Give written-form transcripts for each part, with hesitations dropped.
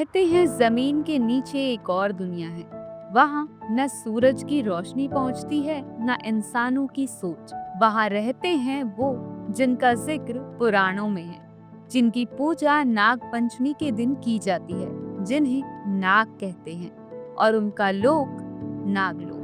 कहते हैं जमीन के नीचे एक और दुनिया है। वहाँ न सूरज की रोशनी पहुँचती है न इंसानों की सोच। वहाँ रहते हैं वो जिनका जिक्र पुराणों में है, जिनकी पूजा नाग पंचमी के दिन की जाती है, जिन्हें नाग कहते हैं, और उनका लोक नागलोक।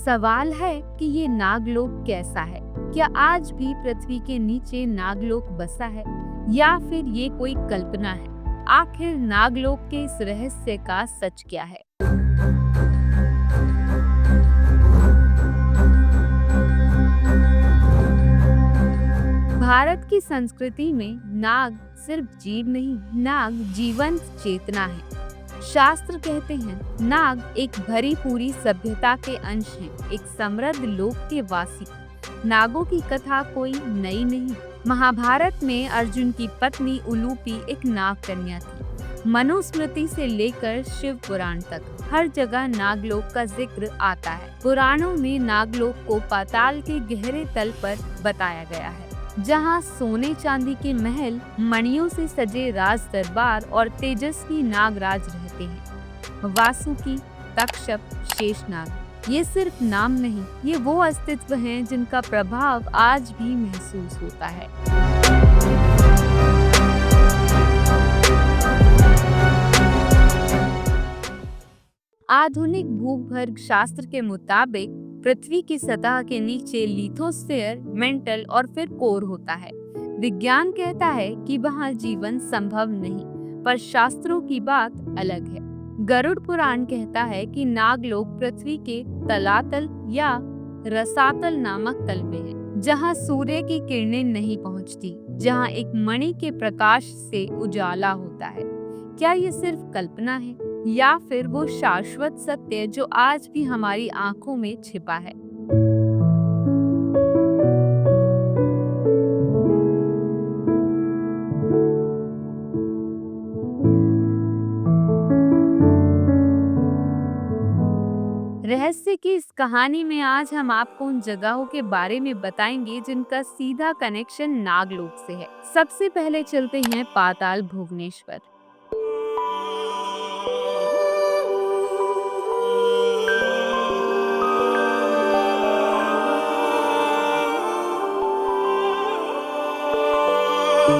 सवाल है कि ये नागलोक कैसा है? क्या आज भी पृथ्वी के नीचे नागलोक बसा है या फिर ये कोई कल्पना है? आखिर नागलोक के इस रहस्य का सच क्या है? भारत की संस्कृति में नाग सिर्फ जीव नहीं, नाग जीवंत चेतना है। शास्त्र कहते हैं नाग एक भरी पूरी सभ्यता के अंश हैं, एक समृद्ध लोक के वासी। नागों की कथा कोई नई नहीं। महाभारत में अर्जुन की पत्नी उलूपी एक नाग कन्या थी। मनुस्मृति से लेकर शिव पुराण तक हर जगह नागलोक का जिक्र आता है। पुराणों में नागलोक को पाताल के गहरे तल पर बताया गया है, जहाँ सोने चांदी के महल, मणियों से सजे राज दरबार और तेजस्वी नागराज रहते हैं। वासुकी, तक्षक, शेषनाग, ये सिर्फ नाम नहीं, ये वो अस्तित्व हैं जिनका प्रभाव आज भी महसूस होता है। आधुनिक भूगर्भ शास्त्र के मुताबिक पृथ्वी की सतह के नीचे लिथोस्फीयर, मेंटल और फिर कोर होता है। विज्ञान कहता है कि वहाँ जीवन संभव नहीं, पर शास्त्रों की बात अलग है। गरुड़ पुराण कहता है कि नागलोक पृथ्वी के तलातल या रसातल नामक तल में है, जहाँ सूर्य की किरणें नहीं पहुँचती, जहाँ एक मणि के प्रकाश से उजाला होता है। क्या ये सिर्फ कल्पना है या फिर वो शाश्वत सत्य जो आज भी हमारी आंखों में छिपा है? रहस्य की इस कहानी में आज हम आपको उन जगहों के बारे में बताएंगे जिनका सीधा कनेक्शन नागलोक से है। सबसे पहले चलते हैं पाताल भुवनेश्वर।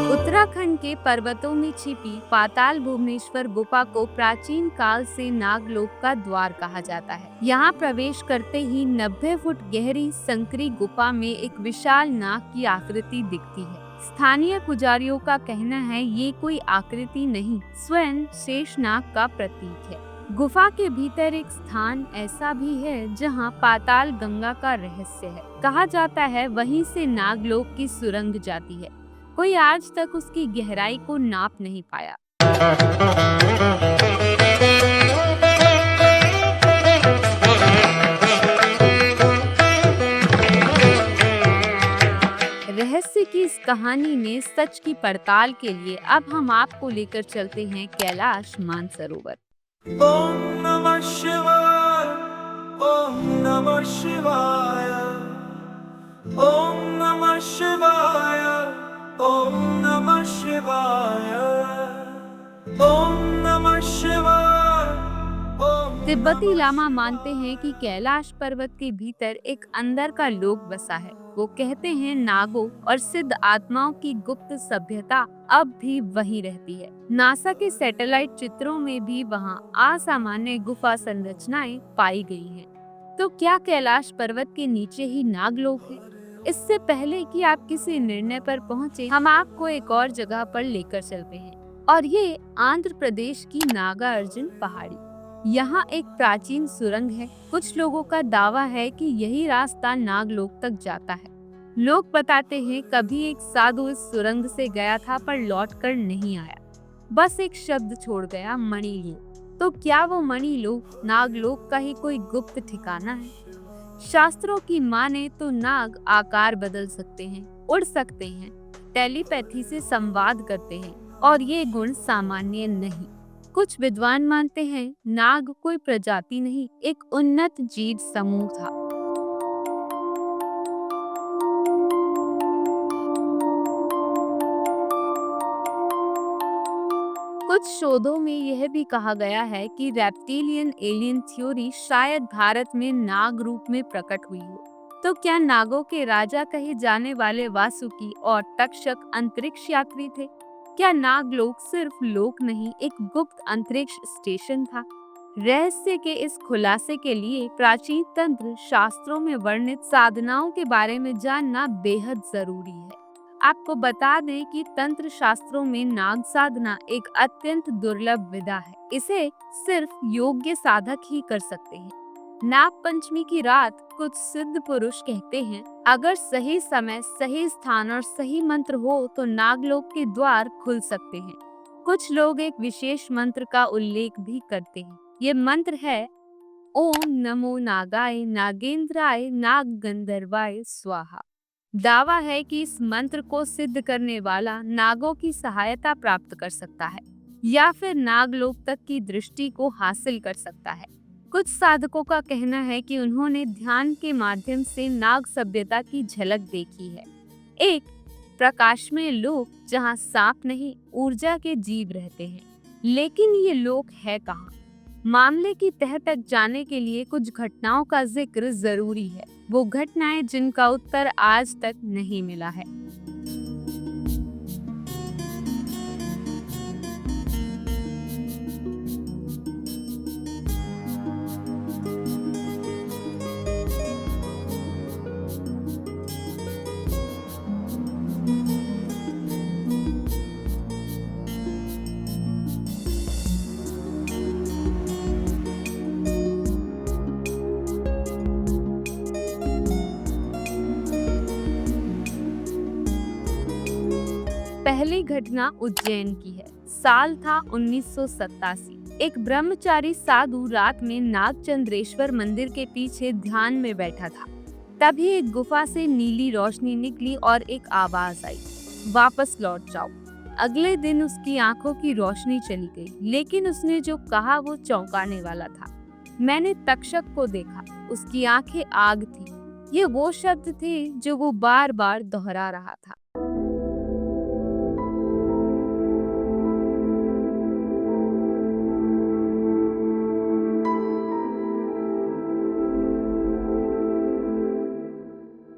उत्तराखंड के पर्वतों में छिपी पाताल भुवनेश्वर गुफा को प्राचीन काल से नागलोक का द्वार कहा जाता है। यहाँ प्रवेश करते ही 90 फुट गहरी संकरी गुफा में एक विशाल नाग की आकृति दिखती है। स्थानीय पुजारियों का कहना है ये कोई आकृति नहीं, स्वयं शेषनाग का प्रतीक है। गुफा के भीतर एक स्थान ऐसा भी है जहाँ पाताल गंगा का रहस्य है। कहा जाता है वहीं से नागलोक की सुरंग जाती है। कोई आज तक उसकी गहराई को नाप नहीं पाया। रहस्य की इस कहानी में सच की पड़ताल के लिए अब हम आपको लेकर चलते हैं कैलाश मानसरोवर। ओम नमः शिवाय, ओम नमः शिवाय, ओम नमः शिवाय, ओम नमः शिवाय, ओम नमः शिवाय, ओम। तिब्बती लामा मानते हैं कि कैलाश पर्वत के भीतर एक अंदर का लोक बसा है। वो कहते हैं नागों और सिद्ध आत्माओं की गुप्त सभ्यता अब भी वहीं रहती है। नासा के सैटेलाइट चित्रों में भी वहाँ असामान्य गुफा संरचनाएं पाई गई हैं। तो क्या कैलाश पर्वत के नीचे ही नागलोक है? इससे पहले कि आप किसी निर्णय पर पहुंचे, हम आपको एक और जगह पर लेकर चलते हैं, और ये आंध्र प्रदेश की नागार्जुन पहाड़ी। यहाँ एक प्राचीन सुरंग है। कुछ लोगों का दावा है कि यही रास्ता नागलोक तक जाता है। लोग बताते हैं कभी एक साधु इस सुरंग से गया था पर लौटकर नहीं आया, बस एक शब्द छोड़ गया, मणिलोक। तो क्या वो मणिलोक नागलोक का ही कोई गुप्त ठिकाना है? शास्त्रों की माने तो नाग आकार बदल सकते हैं, उड़ सकते हैं, टेलीपैथी से संवाद करते हैं, और ये गुण सामान्य नहीं। कुछ विद्वान मानते हैं नाग कोई प्रजाति नहीं, एक उन्नत जीव समूह था। कुछ शोधों में यह भी कहा गया है कि रेप्टिलियन एलियन थ्योरी शायद भारत में नाग रूप में प्रकट हुई हो। तो क्या नागों के राजा कहे जाने वाले वासुकी और तक्षक अंतरिक्ष यात्री थे? क्या नागलोक सिर्फ लोक नहीं, एक गुप्त अंतरिक्ष स्टेशन था? रहस्य के इस खुलासे के लिए प्राचीन तंत्र शास्त्रों में वर्णित साधनाओं के बारे में जानना बेहद जरूरी है। आपको बता दें कि तंत्र शास्त्रों में नाग साधना एक अत्यंत दुर्लभ विधा है। इसे सिर्फ योग्य साधक ही कर सकते हैं। नाग पंचमी की रात कुछ सिद्ध पुरुष कहते हैं, अगर सही समय, सही स्थान और सही मंत्र हो तो नागलोक के द्वार खुल सकते हैं। कुछ लोग एक विशेष मंत्र का उल्लेख भी करते हैं। ये मंत्र है ओम नमो नागाय नागेंद्राय नाग गंधर्वाय स्वाहा। दावा है कि इस मंत्र को सिद्ध करने वाला नागों की सहायता प्राप्त कर सकता है या फिर नागलोक तक की दृष्टि को हासिल कर सकता है। कुछ साधकों का कहना है कि उन्होंने ध्यान के माध्यम से नाग सभ्यता की झलक देखी है, एक प्रकाशमय लोक जहां सांप नहीं, ऊर्जा के जीव रहते हैं। लेकिन ये लोक है कहाँ? मामले की तह तक जाने के लिए कुछ घटनाओं का जिक्र जरूरी है, वो घटनाएं जिनका उत्तर आज तक नहीं मिला है। पहली घटना उज्जैन की है। साल था 1987। एक ब्रह्मचारी साधु रात में नागचंद्रेश्वर मंदिर के पीछे ध्यान में बैठा था। तभी एक गुफा से नीली रोशनी निकली और एक आवाज आई, वापस लौट जाओ। अगले दिन उसकी आंखों की रोशनी चली गई, लेकिन उसने जो कहा वो चौंकाने वाला था। मैंने तक्षक को देखा, उसकी आंखें आग थी। ये वो शब्द थे जो वो बार बार दोहरा रहा था।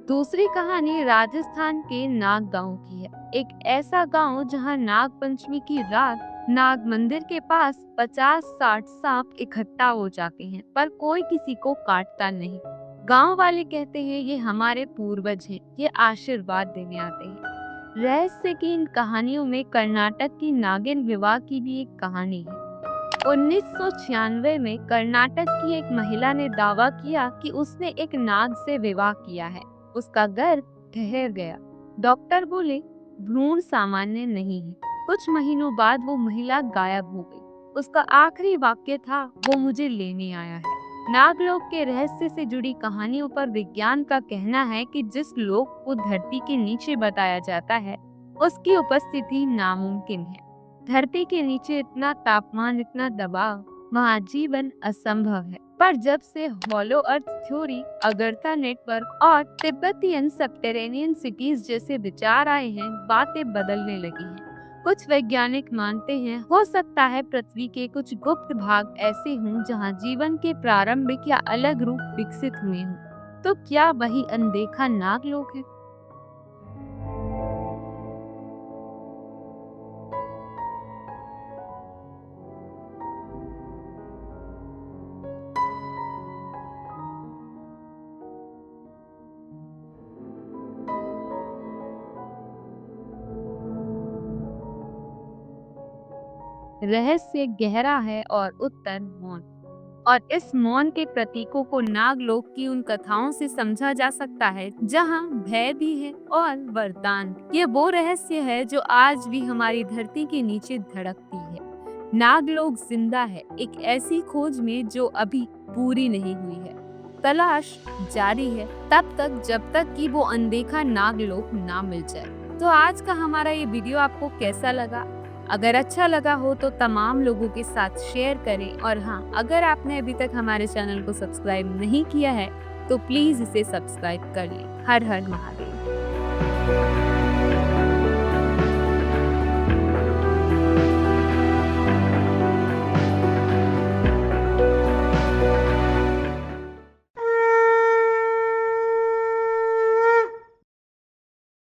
दूसरी कहानी राजस्थान के नाग गांव की है। एक ऐसा गांव जहां नाग पंचमी की रात नाग मंदिर के पास 50-60 सांप इकट्ठा हो जाते हैं, पर कोई किसी को काटता नहीं। गांव वाले कहते हैं ये हमारे पूर्वज हैं, ये आशीर्वाद देने आते हैं। रहस्य की इन कहानियों में कर्नाटक की नागिन विवाह की भी एक कहानी है। 1996 में कर्नाटक की एक महिला ने दावा किया कि उसने एक नाग से विवाह किया है। उसका गर्भ ठहर गया। डॉक्टर बोले भ्रूण सामान्य नहीं है। कुछ महीनों बाद वो महिला गायब हो गई। उसका आखिरी वाक्य था, वो मुझे लेने आया है। नागलोक के रहस्य से जुड़ी कहानियों पर विज्ञान का कहना है कि जिस लोक को धरती के नीचे बताया जाता है, उसकी उपस्थिति नामुमकिन है। धरती के नीचे इतना तापमान, इतना दबाव, वहाँ जीवन असंभव है। पर जब से हॉलो अर्थ थ्योरी, अगरता नेटवर्क और तिब्बतियन सबटेरेनियन सिटीज जैसे विचार आए हैं, बातें बदलने लगी हैं। कुछ वैज्ञानिक मानते हैं हो सकता है पृथ्वी के कुछ गुप्त भाग ऐसे हों जहां जीवन के प्रारंभिक या अलग रूप विकसित हुए हों। तो क्या वही अनदेखा नागलोक है? रहस्य गहरा है और उत्तर मौन। और इस मौन के प्रतीकों को नागलोक की उन कथाओं से समझा जा सकता है जहां भय भी है और वरदान। ये वो रहस्य है जो आज भी हमारी धरती के नीचे धड़कती है। नागलोक जिंदा है, एक ऐसी खोज में जो अभी पूरी नहीं हुई है। तलाश जारी है तब तक जब तक कि वो अनदेखा नागलोक ना मिल जाए। तो आज का हमारा ये वीडियो आपको कैसा लगा? अगर अच्छा लगा हो तो तमाम लोगों के साथ शेयर करें और हाँ, अगर आपने अभी तक हमारे चैनल को सब्सक्राइब नहीं किया है तो प्लीज इसे सब्सक्राइब कर लें। हर हर महादेव।